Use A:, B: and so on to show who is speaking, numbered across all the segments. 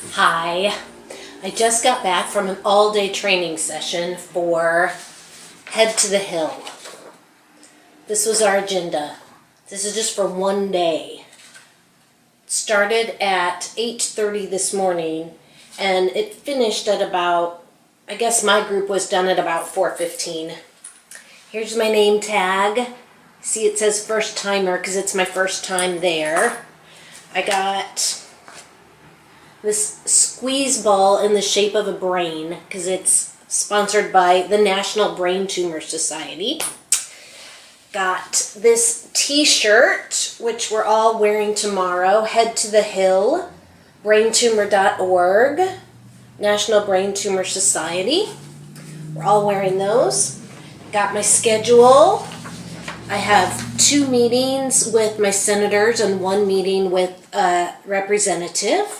A: Hi, I just got back from an all-day training session for Head to the Hill. This was our agenda. This is just for one day. It started at 8:30 this morning and it finished at about, I guess my group was done at about 4:15. Here's my name tag. See, it says first timer because it's my first time there. I got this squeeze ball in the shape of a brain because it's sponsored by the National Brain Tumor Society. Got this t-shirt, which we're all wearing tomorrow, Head to the Hill, braintumor.org, National Brain Tumor Society. We're all wearing those. Got my schedule. I have 2 meetings with my senators and 1 meeting with a representative.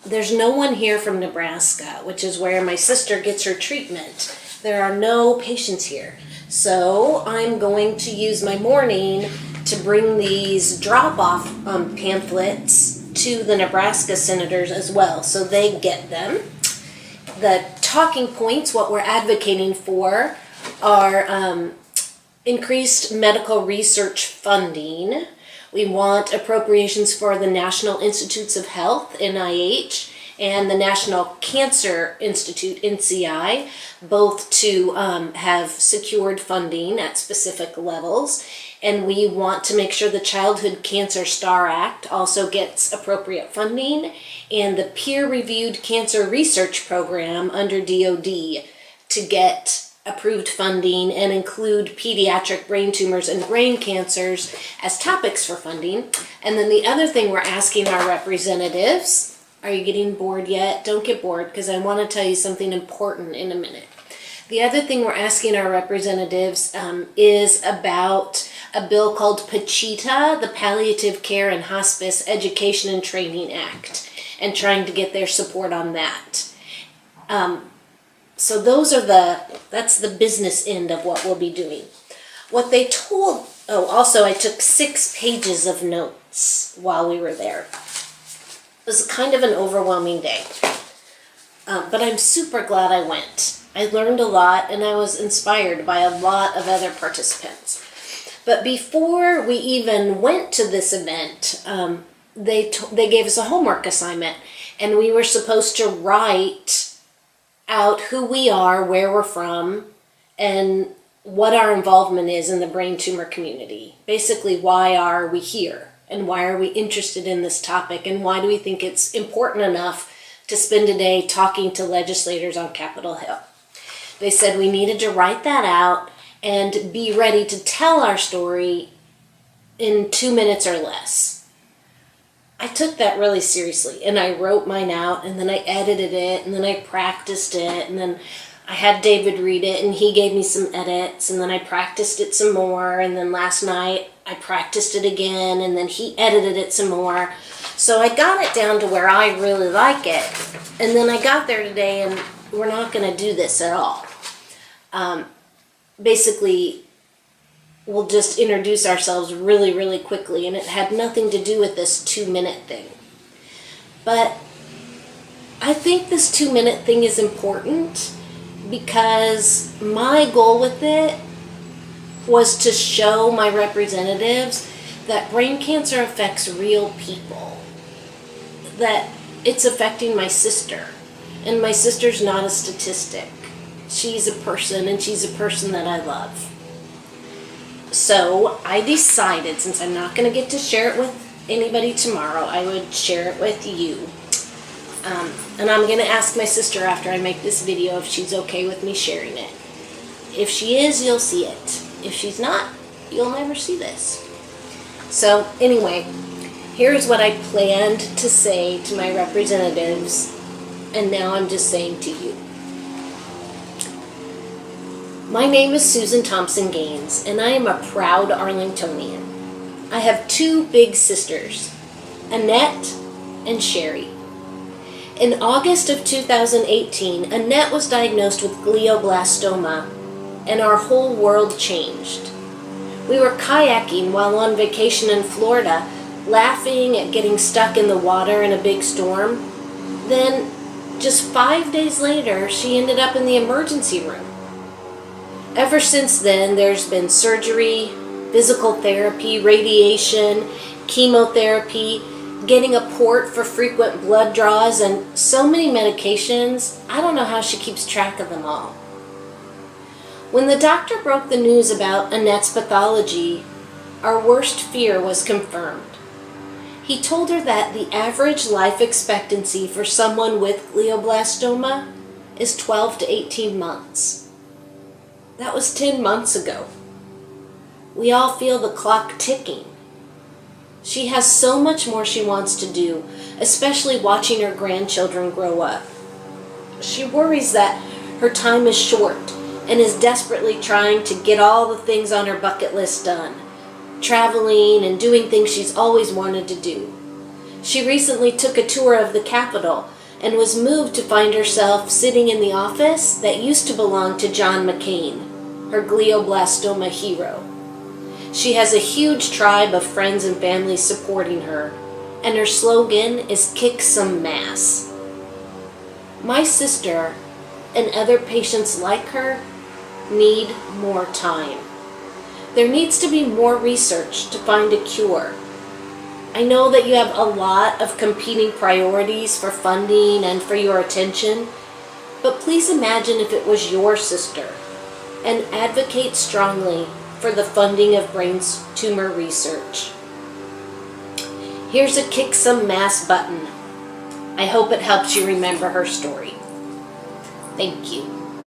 A: There's no one here from Nebraska, which is where my sister gets her treatment. There are no patients here. So I'm going to use my morning to bring these drop-off pamphlets to the Nebraska senators as well, so they get them. The talking points, what we're advocating for, are increased medical research funding. We want appropriations for the National Institutes of Health, NIH, and the National Cancer Institute, NCI, both to have secured funding at specific levels. And we want to make sure the Childhood Cancer STAR Act also gets appropriate funding, and the peer-reviewed cancer research program under DOD to get approved funding and include pediatric brain tumors and brain cancers as topics for funding. And then the other thing we're asking our representatives, are you getting bored yet? Don't get bored, because I want to tell you something important in a minute. The other thing we're asking our representatives is about a bill called PACHITA, the Palliative Care and Hospice Education and Training Act, and trying to get their support on that. So that's the business end of what we'll be doing. What they told, also I took 6 pages of notes while we were there. It was kind of an overwhelming day, but I'm super glad I went. I learned a lot and I was inspired by a lot of other participants. But before we even went to this event, they gave us a homework assignment, and we were supposed to write out who we are, where we're from, and what our involvement is in the brain tumor community. Basically, why are we here? And why are we interested in this topic? And why do we think it's important enough to spend a day talking to legislators on Capitol Hill? They said we needed to write that out and be ready to tell our story in 2 minutes or less. I took that really seriously, and I wrote mine out, and then I edited it, and then I practiced it, and then I had David read it, and he gave me some edits, and then I practiced it some more, and then last night I practiced it again, and then he edited it some more. So I got it down to where I really like it, and then I got there today, and we're not going to do this at all. Basically, we'll just introduce ourselves really, really quickly, and it had nothing to do with this 2-minute thing. But I think this 2-minute thing is important because my goal with it was to show my representatives that brain cancer affects real people, that it's affecting my sister, and my sister's not a statistic. She's a person, and she's a person that I love. So I decided, since I'm not going to get to share it with anybody tomorrow, I would share it with you. And I'm going to ask my sister after I make this video if she's okay with me sharing it. If she is, you'll see it. If she's not, you'll never see this. So anyway, here's what I planned to say to my representatives, and now I'm just saying to you. My name is Susan Thompson Gaines, and I am a proud Arlingtonian. I have 2 big sisters, Annette and Sherry. In August of 2018, Annette was diagnosed with glioblastoma, and our whole world changed. We were kayaking while on vacation in Florida laughing at getting stuck in the water in a big storm. Then, just 5 days later, she ended up in the emergency room. Ever since then, there's been surgery, physical therapy, radiation, chemotherapy, getting a port for frequent blood draws, and so many medications, I don't know how she keeps track of them all. When the doctor broke the news about Annette's pathology, our worst fear was confirmed. He told her that the average life expectancy for someone with glioblastoma is 12 to 18 months. That was 10 months ago. We all feel the clock ticking. She has so much more she wants to do, especially watching her grandchildren grow up. She worries that her time is short and is desperately trying to get all the things on her bucket list done, traveling and doing things she's always wanted to do. She recently took a tour of the Capitol and was moved to find herself sitting in the office that used to belong to John McCain, her glioblastoma hero. She has a huge tribe of friends and family supporting her, and her slogan is "Kick Some Mass." My sister and other patients like her need more time. There needs to be more research to find a cure. I know that you have a lot of competing priorities for funding and for your attention, but please imagine if it was your sister, and advocate strongly for the funding of brain tumor research. Here's a Kick Some Mass button. I hope it helps you remember her story. Thank you.